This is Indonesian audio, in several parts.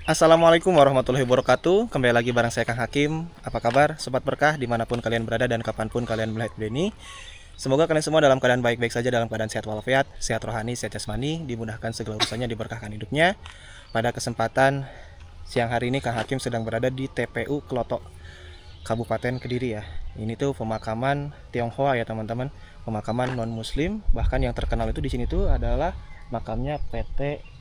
Assalamualaikum warahmatullahi wabarakatuh. Kembali lagi bareng saya Kang Hakim. Apa kabar Sobat Berkah dimanapun kalian berada dan kapanpun kalian melihat video ini. Semoga kalian semua dalam keadaan baik-baik saja, dalam keadaan sehat walafiat, sehat rohani, sehat jasmani, dimudahkan segala urusannya, diberkahkan hidupnya. Pada kesempatan siang hari ini Kang Hakim sedang berada di TPU Klotok, Kabupaten Kediri ya. Ini tuh pemakaman Tionghoa ya teman-teman, pemakaman non muslim. Bahkan yang terkenal itu di sini tuh adalah makamnya PT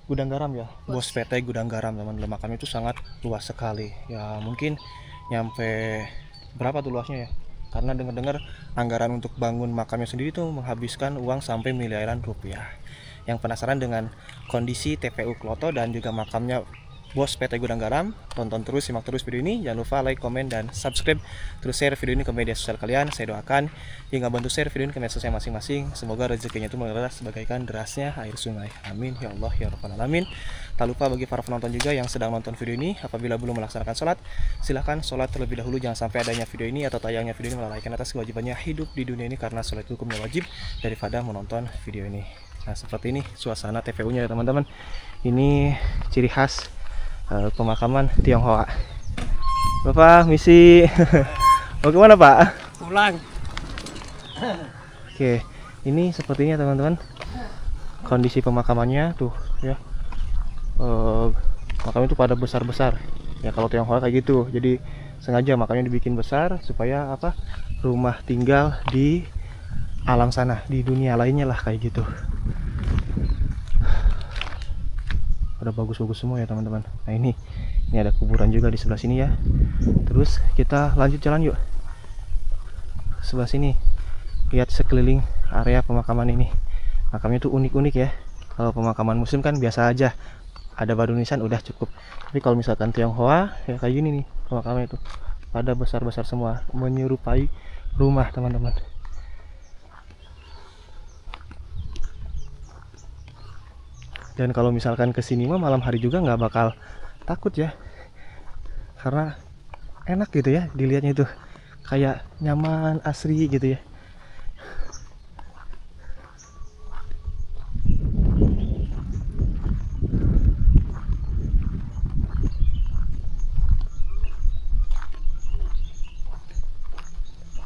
Gudang Garam ya, bos PT Gudang Garam teman-teman. Makamnya itu sangat luas sekali ya, mungkin nyampe berapa tuh luasnya ya, karena dengar-dengar anggaran untuk bangun makamnya sendiri tuh menghabiskan uang sampai miliaran rupiah. Yang penasaran dengan kondisi TPU Kloto dan juga makamnya bos PT Gudang Garam, tonton terus, simak terus video ini. Jangan lupa like, komen, dan subscribe. Terus share video ini ke media sosial kalian. Saya doakan hingga bantu share video ini ke media sosial masing-masing. Semoga rezekinya itu mengalir sebagaikan derasnya air sungai. Amin ya Allah ya Rabbal Alamin. Tak lupa bagi para penonton juga yang sedang nonton video ini, apabila belum melaksanakan sholat, silahkan sholat terlebih dahulu. Jangan sampai adanya video ini atau tayangnya video ini melalaikan atas kewajibannya hidup di dunia ini, karena sholat hukumnya wajib daripada menonton video ini. Nah, seperti ini suasana TPU-nya ya teman-teman. Ini ciri khas pemakaman Tionghoa. Bapak misi mau kemana Pak? Pulang. Oke, ini sepertinya teman-teman kondisi pemakamannya tuh ya. Makam itu pada besar-besar ya, kalau Tionghoa kayak gitu. Jadi sengaja makamnya dibikin besar supaya apa, rumah tinggal di alam sana, di dunia lainnya lah kayak gitu. Udah bagus-bagus semua ya teman-teman. Nah ini ada kuburan juga di sebelah sini ya. Terus kita lanjut jalan yuk. Sebelah sini lihat sekeliling area pemakaman ini. Makamnya tuh unik-unik ya. Kalau pemakaman muslim kan biasa aja, ada batu nisan udah cukup. Tapi kalau misalkan Tionghoa ya kayak gini nih, pemakaman itu pada besar-besar semua, menyerupai rumah teman-teman. Dan kalau misalkan kesini mah malam hari juga nggak bakal takut ya, karena enak gitu ya dilihatnya, itu kayak nyaman, asri gitu ya.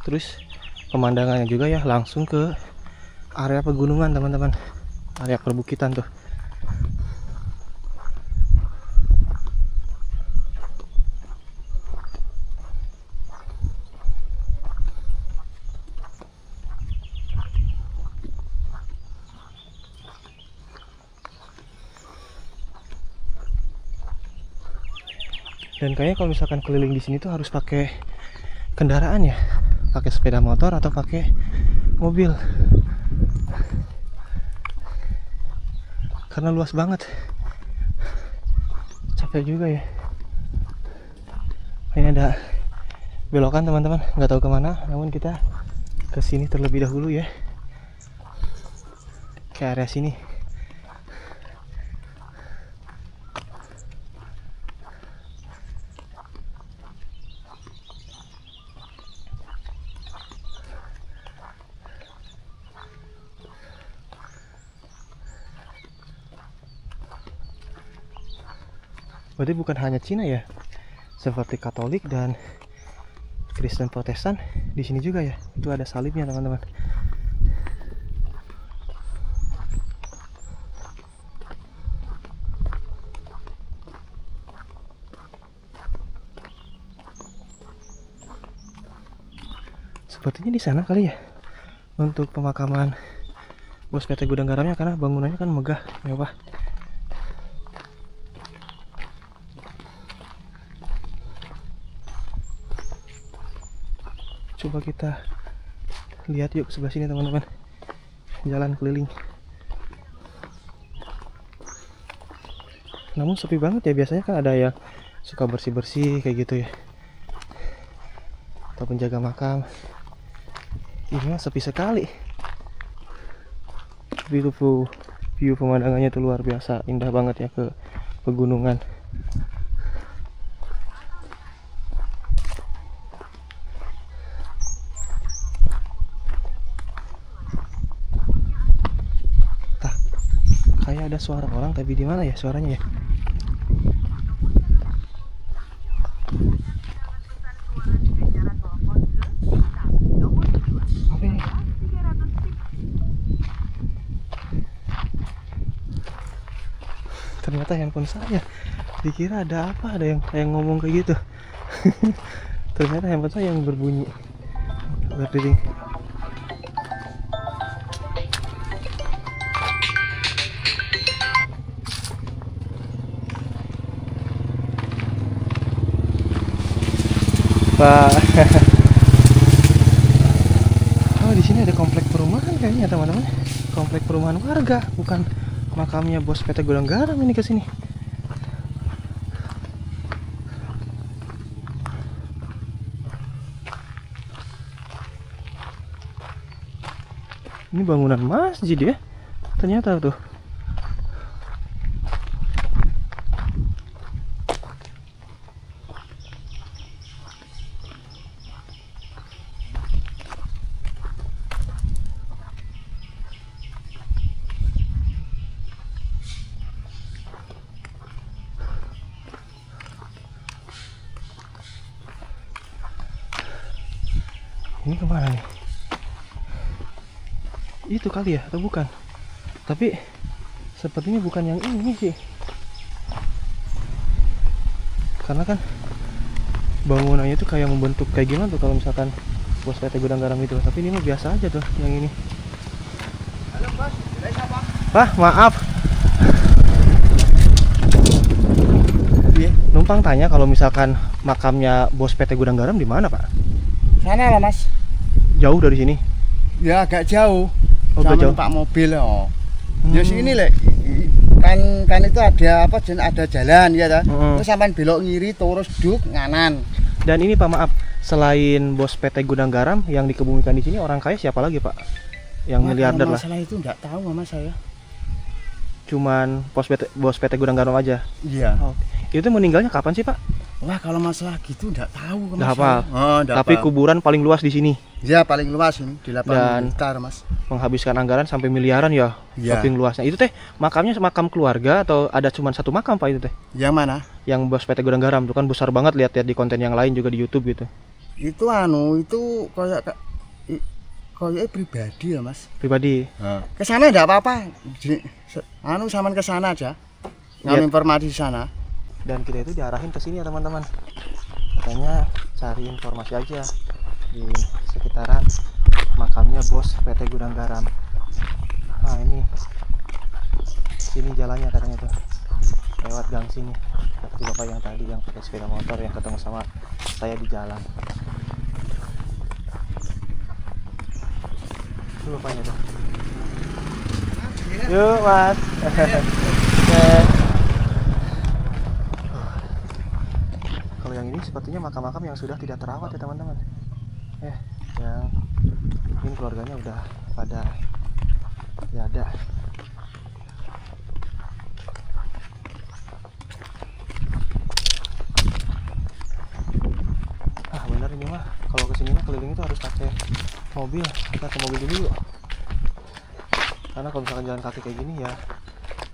Terus pemandangannya juga ya langsung ke area pegunungan teman-teman, area perbukitan tuh. Dan kayaknya kalau misalkan keliling di sini tuh harus pakai kendaraan ya, pakai sepeda motor atau pakai mobil, karena luas banget. Capek juga ya. Ini ada belokan teman-teman, nggak tahu kemana, namun kita ke sini terlebih dahulu ya, ke area sini. Berarti bukan hanya Cina ya, seperti Katolik dan Kristen Protestan di sini juga ya. Itu ada salibnya teman-teman. Sepertinya di sana kali ya untuk pemakaman bos PT Gudang Garamnya, karena bangunannya kan megah, mewah. Coba kita lihat yuk sebelah sini teman-teman, jalan keliling. Namun sepi banget ya, biasanya kan ada yang suka bersih-bersih kayak gitu ya, atau penjaga makam. Ini sepi sekali. Tapi itu view pemandangannya itu luar biasa, indah banget ya ke pegunungan. Kayak ada suara orang, tapi di mana ya suaranya ya? ternyata handphone saya. Dikira ada apa, ada yang ngomong kayak gitu. Ternyata handphone saya yang berbunyi, berdering. Pak. Oh, di sini ada komplek perumahan kayaknya teman-teman. Komplek perumahan warga, bukan makamnya bos PT Gudang Garam ini ke sini. Ini bangunan masjid ya. Ternyata tuh. Ini kemana nih? Itu kali ya, atau bukan? Tapi sepertinya bukan yang ini sih. Karena kan bangunannya itu kayak membentuk kayak gimana tuh kalau misalkan bos PT Gudang Garam itu. Tapi ini mah biasa aja tuh yang ini. Halo bos, dari siapa? Pak, maaf. Numpang tanya kalau misalkan makamnya bos PT Gudang Garam di mana, Pak? Sana lah mas. Jauh dari sini? Ya agak jauh. Oh, agak jauh. Pak mobil oh. Ya sini lek. Kan itu ada apa? Ada jalan ya ta. Terus sampean belok ngiri terus duk nganan. Dan ini Pak, maaf, selain bos PT Gudang Garam yang dikebumikan di sini, orang kaya siapa lagi Pak? Yang miliarder lah. Masalah itu enggak tahu sama saya. Cuman bos PT Gudang Garam aja. Iya. Oh. Itu meninggalnya kapan sih Pak? Wah kalau masalah gitu enggak tahu Nggak apa. Oh, tapi apa. Kuburan paling luas di sini. Ya paling luas ini di 8 hektar mas. Menghabiskan anggaran sampai miliaran ya. Ya. Saking luasnya. Itu teh makamnya makam keluarga atau ada cuma satu makam Pak itu teh? Yang mana? Yang bos PT Gudang Garam itu kan besar banget, lihat-lihat di konten yang lain juga di YouTube gitu. Itu itu kayak pribadi ya mas. Pribadi. Kesana enggak apa-apa. Saman kesana aja. Ngambil informasi di sana. Dan kita itu diarahin ke sini ya teman-teman. Katanya cari informasi aja di sekitaran makamnya bos PT Gudang Garam. Nah ini sini jalannya katanya tuh, lewat gang sini. Seperti bapak yang tadi yang pakai sepeda motor yang ketemu sama saya di jalan. Itu bapaknya tuh. Yuk mas. Kalau yang ini sepertinya makam-makam yang sudah tidak terawat ya teman-teman. Yang mungkin keluarganya udah pada tiada. Bener ini mah kalau kesini mah keliling itu harus pakai mobil. Kita ke mobil dulu yuk. Karena kalau misalkan jalan kaki kayak gini ya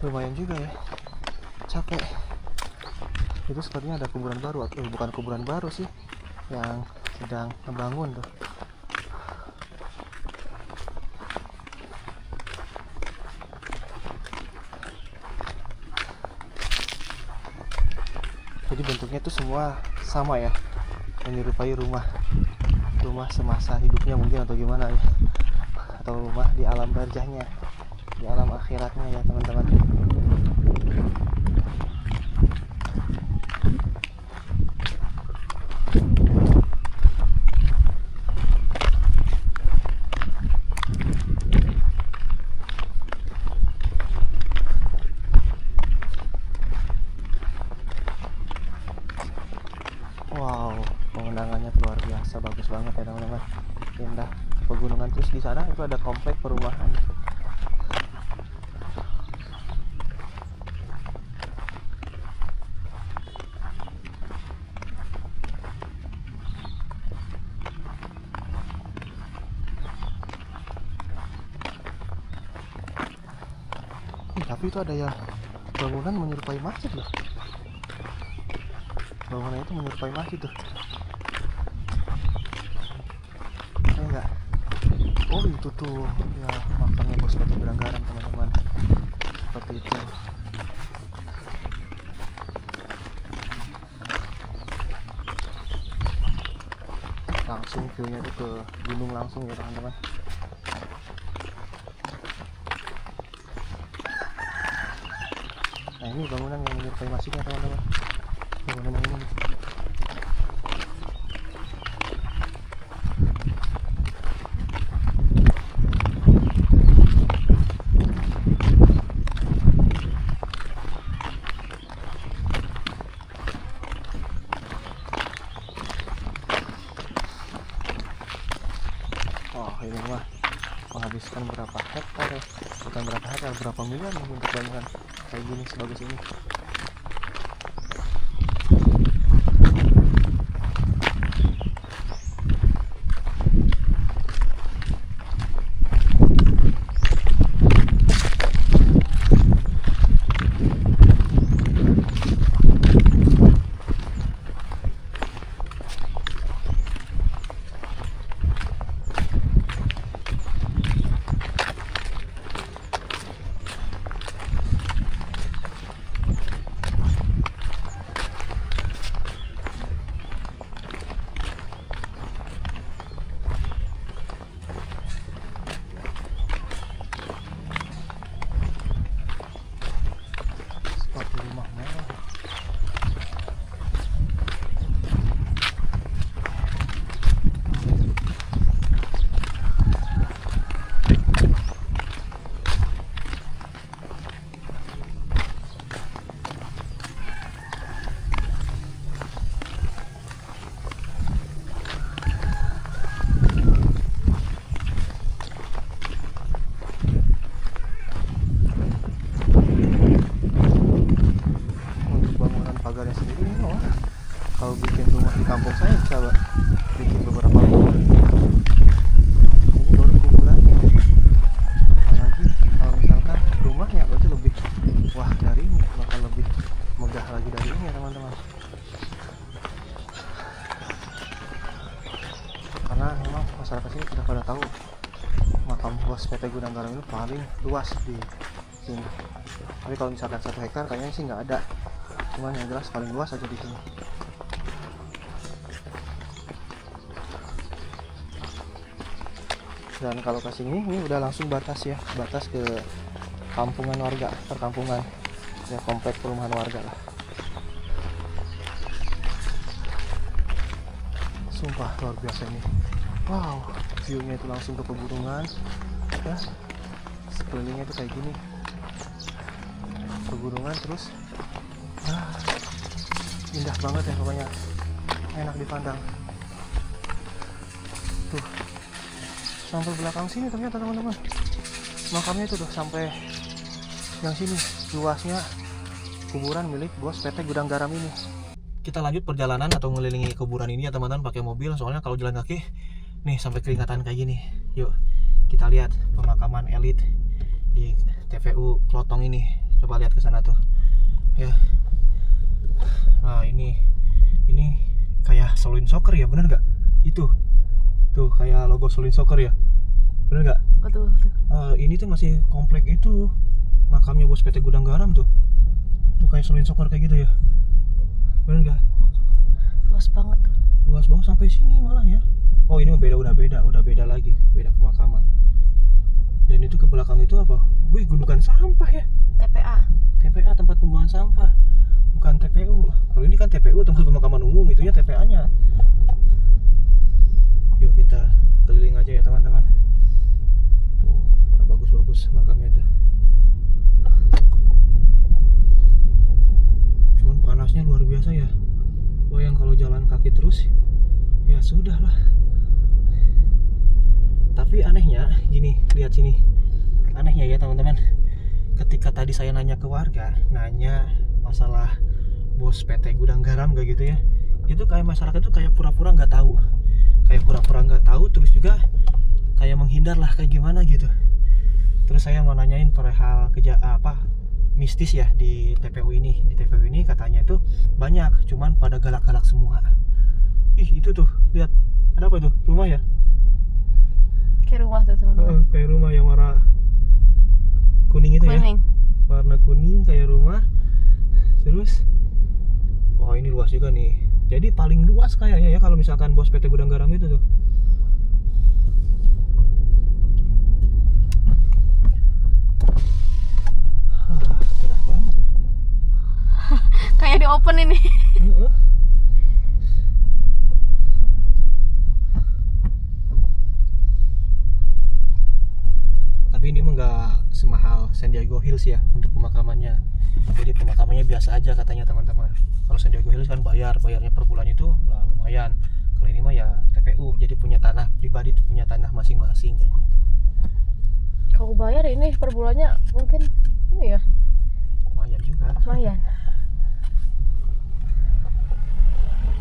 lumayan juga ya, capek. Itu sepertinya ada kuburan baru, atau bukan kuburan baru sih, yang sedang membangun tuh. Jadi bentuknya tuh semua sama ya, menyerupai rumah semasa hidupnya mungkin, atau gimana ya, atau rumah di alam barzahnya, di alam akhiratnya ya teman-teman. Wow, pemandangannya luar biasa, bagus banget ya teman-teman. Indah pegunungan, terus di sana itu ada komplek perumahan. Tapi itu ada yang bangunan menyerupai masjid loh. Bangunan itu menyerupai masjid tuh. Enggak. Oh itu tuh ya makamnya bos PT Gudang Garam teman-teman. Seperti itu. langsung view-nya tuh ke gunung langsung ya teman-teman. Nah ini bangunan yang menyerupai masjidnya teman-teman. Bangunan ini nih. Oh ini mah menghabiskan berapa hektar ya, bukan berapa hektar, berapa miliar untuk bangunan kayak gini sebagus ini. Kalau bikin rumah di kampung saya bisa bikin beberapa rumah. Ini baru kuburannya. Apalagi kalau misalkan rumahnya berarti lebih, wah dari ini bakal lebih megah lagi dari ini ya teman-teman. Karena memang masyarakat sini sudah pada tahu makam bos PT Gudang Garam ini paling luas di sini. Tapi kalau misalkan 1 hektar kayaknya sih nggak ada. Cuman yang jelas paling luas aja di sini. Dan kalau ke sini ini udah langsung batas ya, batas ke kampungan warga, perkampungan ya, komplek perumahan warga lah. Sumpah luar biasa ini. Wow, view-nya itu langsung ke pegunungan ya. Sekelilingnya itu kayak gini, pegunungan terus indah banget ya pokoknya, enak dipandang tuh. Sampai belakang sini ternyata teman-teman, makamnya itu tuh sampai yang sini, luasnya kuburan milik bos PT Gudang Garam ini. Kita lanjut perjalanan atau ngelilingi kuburan ini ya teman-teman pakai mobil, soalnya kalau jalan kaki nih sampai keringatan kayak gini. Yuk kita lihat pemakaman elit di TPU Klotong ini. Coba lihat ke sana tuh ya. Nah ini kayak Shaolin Soccer ya, bener nggak? Itu tuh kayak logo Shaolin Soccer ya, bener nggak? Betul. Ini tuh masih komplek itu makamnya bos PT Gudang Garam tuh kayak Shaolin Soccer kayak gitu ya, bener nggak? Luas banget. Luas banget sampai sini malah ya. Oh ini udah beda lagi, beda pemakaman. Dan itu ke belakang itu apa? Gundukan sampah ya. TPA tempat pembuangan sampah, bukan TPU. Kalau ini kan TPU tempat pemakaman umum, itunya TPA-nya. Yuk kita keliling aja ya teman-teman. Tuh, pada bagus-bagus makamnya tuh. Cuman panasnya luar biasa ya. Bayang kalau jalan kaki terus, ya sudah lah. Tapi anehnya gini, lihat sini. Anehnya ya teman-teman. Ketika tadi saya nanya ke warga, nanya masalah bos PT Gudang Garam kayak gitu ya, itu kayak masyarakat tuh kayak pura-pura nggak tahu. Kayak pura-pura nggak tahu, terus juga kayak menghindar lah kayak gimana gitu. Terus saya mau nanyain perihal mistis ya di TPU ini. Di TPU ini katanya itu banyak, cuman pada galak-galak semua. Ih itu tuh, lihat ada apa tuh? Rumah ya? Kayak rumah tuh teman-teman. Kayak rumah yang warna kuning itu ya? Warna kuning kayak rumah. Terus, wah ini luas juga nih. Jadi paling luas kayaknya ya kalau misalkan bos PT Gudang Garam itu tuh. Gerah banget ya. Kayak di open ini. Tapi ini mah nggak semahal San Diego Hills ya untuk pemakamannya. Jadi pemakamannya biasa aja katanya teman-teman. Kalau San Diego Hills kan bayarnya per bulan itu lah lumayan. Kalau ini mah ya TPU, jadi punya tanah pribadi, punya tanah masing-masing kayak gitu. Kalau bayar ini per bulannya mungkin ini ya. Lumayan juga. Lumayan.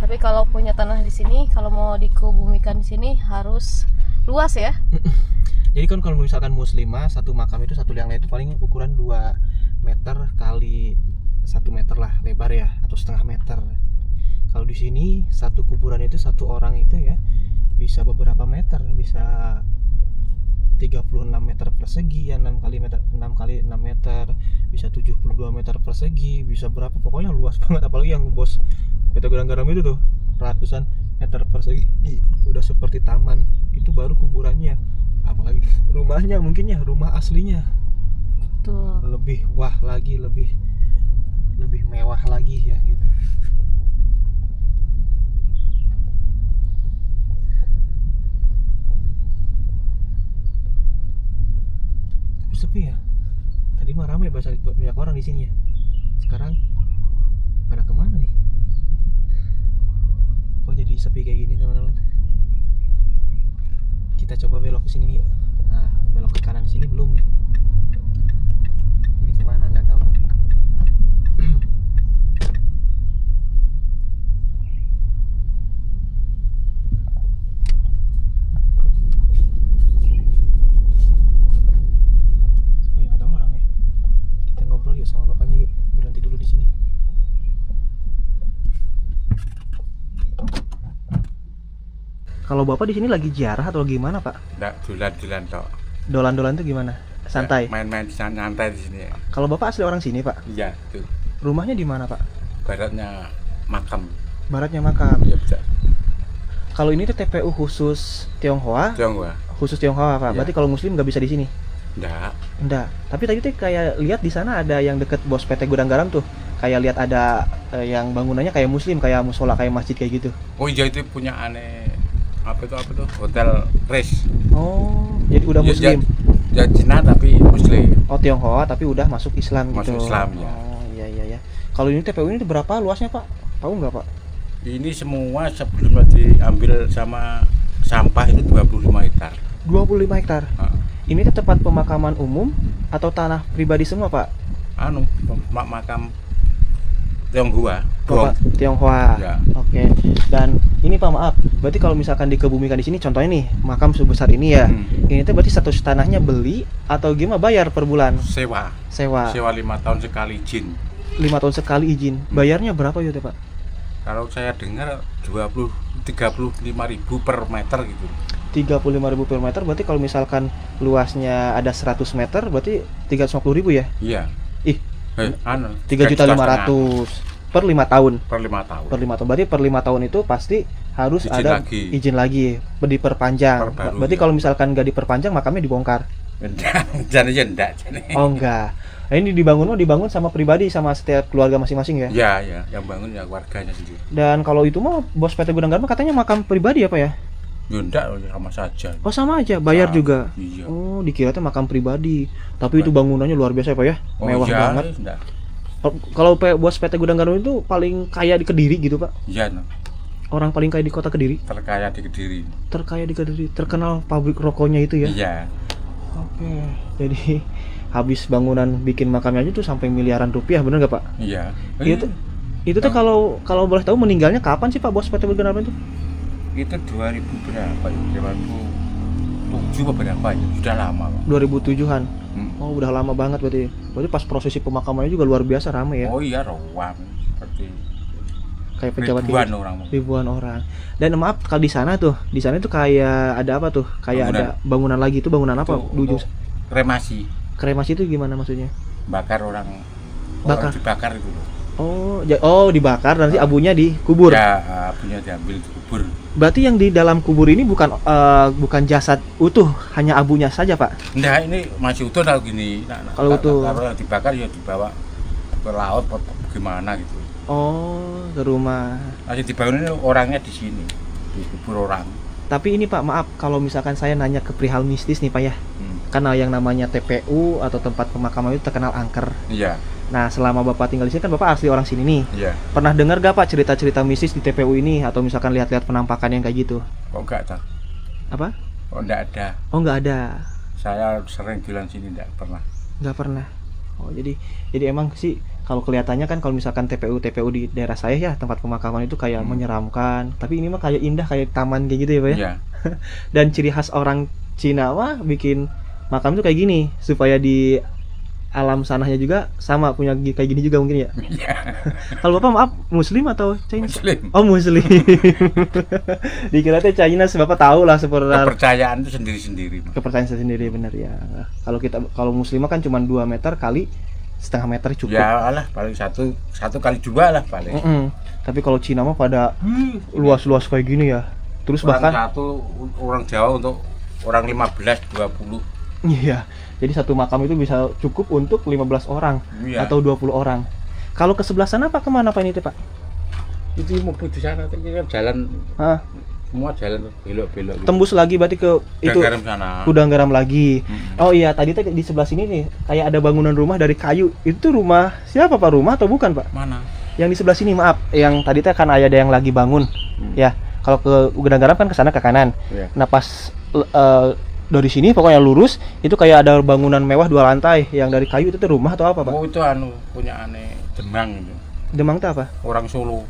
Tapi kalau punya tanah di sini, kalau mau dikebumikan di sini harus luas ya. Jadi kan kalau misalkan muslimah satu makam itu satu liang lain itu paling ukuran 2 meter kali 1 meter lah lebar ya, atau setengah meter. Kalau di sini satu kuburan itu satu orang itu ya bisa beberapa meter, bisa 36 meter persegi ya, 6 kali 6 meter, bisa 72 meter persegi, bisa berapa, pokoknya luas banget. Apalagi yang bos PT Gudang Garam itu tuh ratusan meter persegi, udah seperti taman. Itu baru kuburannya, apalagi rumahnya, mungkin ya rumah aslinya Tuh. lebih wah lagi, lebih mewah lagi ya gitu. Tapi sepi ya. Tadi mah ramai banyak orang di sini ya. Sekarang pada kemana nih? Kok jadi sepi kayak gini teman-teman? Kita coba belok ke sini nih. Nah, belok ke kanan di sini belum nih. Ini kemana nggak tahu nih. Oh ya, ada orang ya. Kita ngobrol yuk sama bapaknya yuk. Berhenti dulu di sini. Kalau bapak di sini lagi ziarah atau gimana pak? Enggak, dolan-dolan tok. Dolan-dolan tuh gimana? Santai. Main-main santai di sini. Kalau bapak asli orang sini pak? Iya, tuh. Rumahnya di mana pak? Baratnya makam. Baratnya makam. Iya, bisa. Kalau ini tuh TPU khusus Tionghoa, Tionghoa. khusus Tionghoa pak. Iya. Berarti kalau Muslim nggak bisa di sini? Enggak. Enggak. Tapi tadi tuh kayak lihat di sana ada yang deket bos PT Gudang Garam tuh. Kayak lihat ada yang bangunannya kayak Muslim, kayak musola, kayak masjid kayak gitu. Oh iya, itu punya aneh apa tuh hotel race. Oh, jadi udah Ya, Muslim. Ya Cina tapi Muslim. Oh, Tionghoa tapi udah masuk Islam gitu. Masuk Islam, ya. Oh, iya. Kalau ini TPU ini berapa luasnya pak? Tahu nggak pak? Ini semua sebelumnya diambil sama sampah itu 25 hektar. 25 hektar. Heeh. Ini tuh tempat pemakaman umum atau tanah pribadi semua pak? Makam Tionghoa. Tionghoa. Ya. Oke. Dan ini pak maaf, berarti kalau misalkan dikebumikan di sini, contohnya nih makam sebesar ini ya, ini tuh berarti status tanahnya beli atau gimana, bayar per bulan? Sewa. Sewa. Sewa 5 tahun sekali izin. 5 tahun sekali izin. Bayarnya berapa ya pak? Kalau saya dengar 35.000 per meter gitu. 35.000 per meter, berarti kalau misalkan luasnya ada 100 meter, berarti 350.000 ya? Iya. Ih, 3.500.000 per 5 tahun. per 5 tahun. Per 5 tahun. Berarti per 5 tahun itu pasti harus Izin ada lagi. izin lagi, diperpanjang. Perbaru, Berarti ya. kalau misalkan nggak diperpanjang, makamnya dibongkar. Jadi enggak. Oh enggak. Nah, ini dibangun sama pribadi, sama setiap keluarga masing-masing ya? Ya, yang bangun ya warganya sendiri. Dan kalau itu mah bos PT Gudang Garam katanya makam pribadi apa ya? Ya enggak, sama saja. Oh sama aja, bayar Sama, juga. iya. Oh, dikira tuh makam pribadi. Tapi itu bangunannya luar biasa ya Pak ya? Mewah iya, banget. Enggak. Kalau bos PT Gudang Garam itu paling kaya di Kediri gitu Pak? Iya, no. Orang paling kaya di kota Kediri? Terkaya di Kediri. Terkaya di Kediri, terkenal pabrik rokoknya itu ya? Iya. Oke, jadi habis bangunan bikin makamnya aja tuh sampai miliaran rupiah, bener nggak Pak? Iya. Itu tuh kalau boleh tahu meninggalnya kapan sih Pak bos PT Gudang Garam itu? Itu 2000 berapa ya? 2007 apa berapa ya? Sudah lama, Pak. 2007-an. Oh, udah lama banget berarti. Berarti pas prosesi pemakamannya juga luar biasa ramai ya? Oh iya, ruang seperti Kayak pejabat ribuan gitu. orang. Ribuan orang. Dan maaf, kalau di sana tuh kayak ada apa tuh? Kayak Bangunan. ada bangunan lagi, itu bangunan apa? Itu Dujung. kremasi. Kremasi itu gimana maksudnya? Bakar orang Bakar. dibakar itu loh. Oh, dibakar nanti abunya dikubur. Ya, abunya diambil dikubur. Berarti yang di dalam kubur ini bukan jasad utuh, hanya abunya saja, Pak? Nah, ini masih utuh kalau gini. Kalau utuh. Kalau dibakar ya dibawa ke laut gimana gitu. Oh, ke rumah. Masih dibangun ini orangnya di sini, dikubur orang. Tapi ini Pak, maaf kalau misalkan saya nanya ke perihal mistis nih Pak ya. Karena yang namanya TPU atau tempat pemakaman itu terkenal angker. Iya. Nah, selama Bapak tinggal di sini kan Bapak asli orang sini nih. Iya. Pernah dengar gak Pak cerita-cerita mistis di TPU ini atau misalkan lihat-lihat penampakan yang kayak gitu? Kok enggak tahu? Apa? Oh, enggak ada. Oh, nggak ada. Saya sering jalan sini enggak pernah. Nggak pernah. Oh, jadi emang sih kalau kelihatannya kan kalau misalkan TPU di daerah saya ya tempat pemakaman itu kayak menyeramkan. Tapi ini mah kayak indah, kayak taman kayak gitu ya Pak ya. Iya. Dan ciri khas orang Cina mah bikin makam itu kayak gini supaya di alam sananya juga sama punya kayak gini juga mungkin ya. Iya. Kalau Bapak maaf Muslim atau Chinese? Muslim. Oh, Muslim. Dikira teh Chinese, Bapak tahu lah seperti Kepercayaan itu sendiri-sendiri. kepercayaan sendiri benar ya. Kalau Muslim kan cuma 2 meter kali setengah meter cukup. Ya alah paling satu kali 2 lah paling. Tapi kalau Cina mah pada luas-luas kayak gini ya. Terus Orang bahkan satu orang Jawa untuk orang 15 20. iya. Jadi satu makam itu bisa cukup untuk 15 orang Iya. atau 20 orang. Kalau ke sebelah sana Pak kemana Pak ini Pak? Itu mau di sana itu kan jalan Hah? semua jalan belok-belok gitu. Tembus lagi berarti ke itu Garam sana. Gudang garam lagi. Oh iya, tadi teh di sebelah sini nih kayak ada bangunan rumah dari kayu. Itu rumah siapa Pak? Rumah atau bukan Pak? Mana? Yang di sebelah sini maaf, yang tadi teh kan ada yang lagi bangun. Ya, kalau ke gudang garam kan ke sana ke kanan. Iya. Nah pas dari sini pokoknya lurus itu kayak ada bangunan mewah 2 lantai yang dari kayu itu tuh rumah atau apa Pak? Oh itu punya aneh Demang itu. Demang tuh apa? Orang Solo.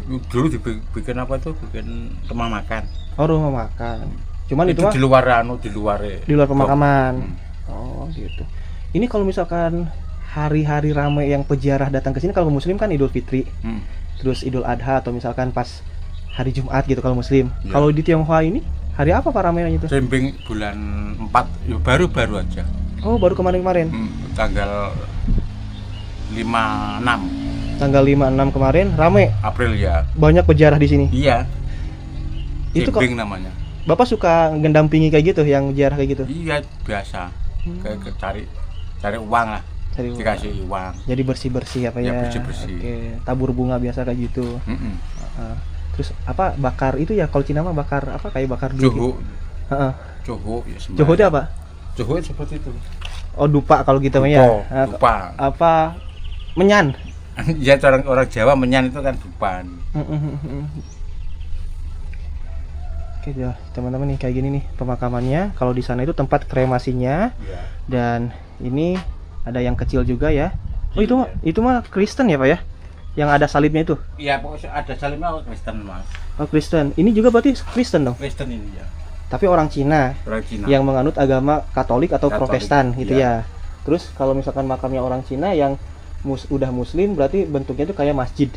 Dulu dibikin apa itu? Bikin rumah makan. Oh, rumah makan. Cuman itu Itu mah di luar di luar pemakaman. Oh gitu. Ini kalau misalkan hari-hari ramai yang peziarah datang ke sini kalau Muslim kan Idul Fitri, terus Idul Adha atau misalkan pas hari Jumat gitu kalau Muslim. Ya. Kalau di Tionghoa ini hari apa Pak ramainya itu? Sembing bulan 4 ya baru-baru aja. Oh baru kemarin-kemarin. Tanggal 5-6 Tanggal 5-6 kemarin rame. April ya. Banyak peziarah di sini. Iya. Itu kok Sembing namanya. Bapak suka ngendampingi kayak gitu yang ziarah kayak gitu? Iya biasa. Kayak cari uang lah. Cari uang. Dikasih uang. Jadi bersih-bersih apa Ya, ya? bersih-bersih. Oke, tabur bunga biasa kayak gitu. Terus apa bakar itu ya kalau Cina mah bakar apa kayak bakar duit. Joho. Heeh. Joho ya sembahyang. Joho itu apa? Joho seperti itu. Oh dupa kalau kita mah ya. Dupa. Apa menyan? Ya orang Jawa menyan itu kan dupa. Oke ya teman-teman nih kayak gini nih pemakamannya. Kalau di sana itu tempat kremasinya Ya. dan ini ada yang kecil juga ya. Oh itu mah Kristen ya Pak ya? Yang ada salibnya itu? Iya pokoknya ada salibnya Kristen mas. Oh Kristen. Ini juga berarti Kristen dong? Kristen ini ya. Tapi orang Cina. Orang Cina. Yang menganut agama Katolik atau Katolik, Protestan gitu iya. ya. Terus kalau misalkan makamnya orang Cina yang udah Muslim berarti bentuknya itu kayak masjid.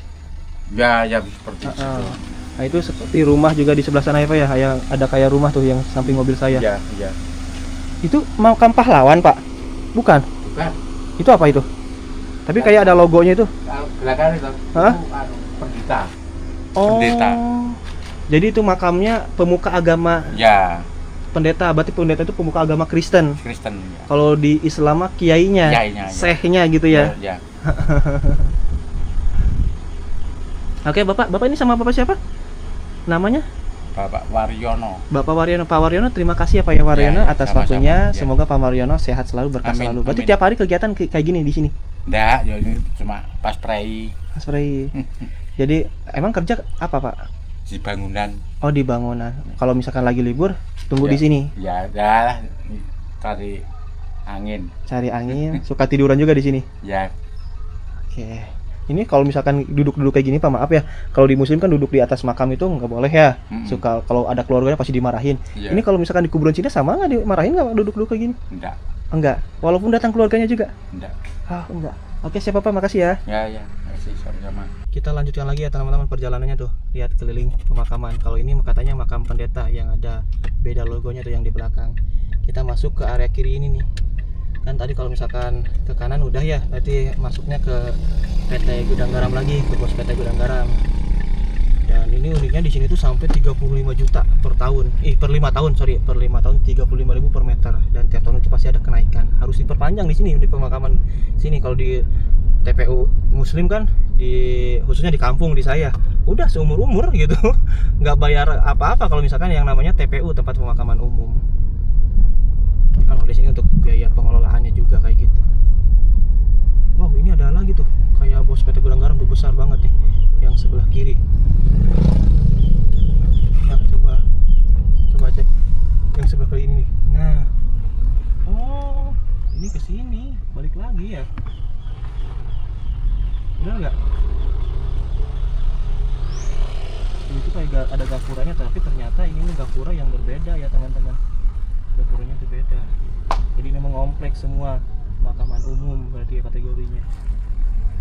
Ya seperti itu. Nah itu seperti rumah juga di sebelah sana ya Pak ya, yang ada kayak rumah tuh yang samping mobil saya. Iya. Itu makam pahlawan Pak? Bukan? Bukan. Itu apa itu? Tapi kayak ada logonya itu. Belakang itu. Hah? Pendeta. Oh. Pendeta. Jadi itu makamnya pemuka agama Ya. pendeta. Berarti pendeta itu pemuka agama Kristen. Kristen. Ya. Kalau di Islam mah kiainya, Kiainya, ya. sehnya gitu ya. Ya. Oke Bapak ini sama Bapak siapa? Namanya? Bapak Waryono. Bapak Waryono. Pak Waryono terima kasih ya Pak Waryono Ya, atas sama-sama, waktunya. ya. Semoga Pak Waryono sehat selalu, berkah Amin, selalu. Berarti amin. tiap hari kegiatan kayak gini di sini. Enggak, ya ini cuma pas prei Mas Frey. Jadi emang kerja apa Pak? di bangunan. Oh di bangunan. Kalau misalkan lagi libur tunggu Ya. di sini. Ya, cari angin. Cari angin. Suka tiduran juga di sini. Ya. Oke. Ini kalau misalkan duduk-duduk kayak gini Pak, maaf ya. Kalau di Muslim kan duduk di atas makam itu nggak boleh ya. Suka kalau ada keluarganya pasti dimarahin. Ya. Ini kalau misalkan di kuburan Cina sama nggak dimarahin nggak Pak duduk-duduk kayak gini? Enggak. Enggak. Walaupun datang keluarganya juga. Enggak. Ah enggak. Oke siap Pak, makasih ya. Ya. Masih sama-sama. Kita lanjutkan lagi ya teman-teman perjalanannya tuh. Lihat keliling pemakaman. Kalau ini katanya makam pendeta yang ada beda logonya tuh yang di belakang. Kita masuk ke area kiri ini nih. Kan tadi kalau misalkan ke kanan udah ya, berarti masuknya ke PT Gudang Garam lagi, ke pos PT Gudang Garam. Dan ini uniknya di sini tuh sampai 35 juta per tahun. Per 5 tahun, sorry, per 5 tahun 35.000 per meter. Dan tiap tahun itu pasti ada kenaikan. Harus diperpanjang di sini, di pemakaman sini. Kalau di TPU Muslim kan, khususnya di kampung di saya, udah seumur-umur gitu. Nggak bayar apa-apa kalau misalkan yang namanya TPU, tempat pemakaman umum. Kalau di sini untuk biaya pengelolaannya juga kayak gitu. Wow, ini ada lagi tuh, kayak bos PT Gudang Garam tuh, besar banget nih, yang sebelah kiri. Nah, coba cek yang sebelah kiri ini nih. Nah, oh, ini ke sini, balik lagi ya. Benar nggak? Itu kayak ada gapuranya, tapi ternyata ini gapura yang berbeda ya teman-teman. Gapuranya itu beda. Jadi memang kompleks semua, pemakaman umum berarti ya kategorinya.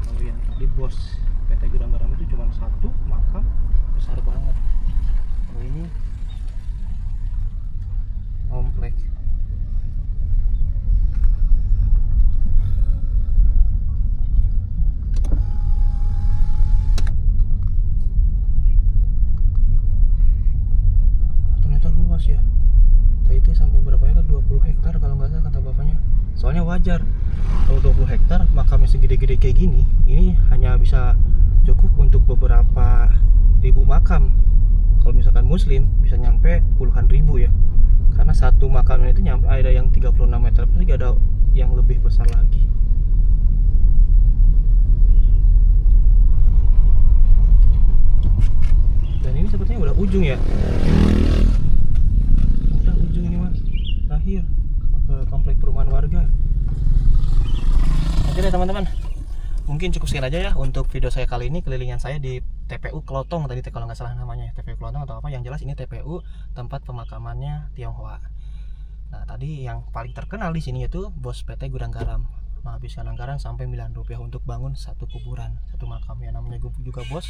Kalau yang tadi bos PT Gudang Garam itu cuma satu makam besar banget. Kalau ini kompleks. Ternyata luas ya. Tadi itu sampai berapa hektar? 20 hektar kalau nggak salah kata bapaknya. Soalnya wajar kalau 20 hektar makamnya segede-gede kayak gini, ini hanya bisa cukup untuk beberapa ribu makam. Kalau misalkan muslim bisa nyampe puluhan ribu ya, karena satu makamnya itu nyampe, ada yang 36 meter, lagi ada yang lebih besar lagi. Dan ini sepertinya udah ujung ya, udah ujung ini mas, terakhir ke komplek perumahan warga. Oke deh teman-teman, mungkin cukup sekian aja ya untuk video saya kali ini, kelilingan saya di TPU Kelotong tadi kalau nggak salah namanya, TPU Kelotong atau apa, yang jelas ini TPU tempat pemakamannya Tionghoa. Nah tadi yang paling terkenal di sini yaitu bos PT Gudang Garam, menghabiskan anggaran sampai miliaran rupiah untuk bangun satu kuburan, satu makam. Ya namanya juga bos,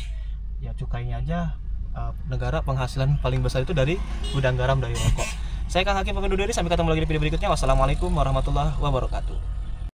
ya cukainya aja negara penghasilan paling besar itu dari Gudang Garam, dari rokok. Saya Kang Hakim pamit undur diri, sampai ketemu lagi di video berikutnya. Wassalamualaikum warahmatullahi wabarakatuh.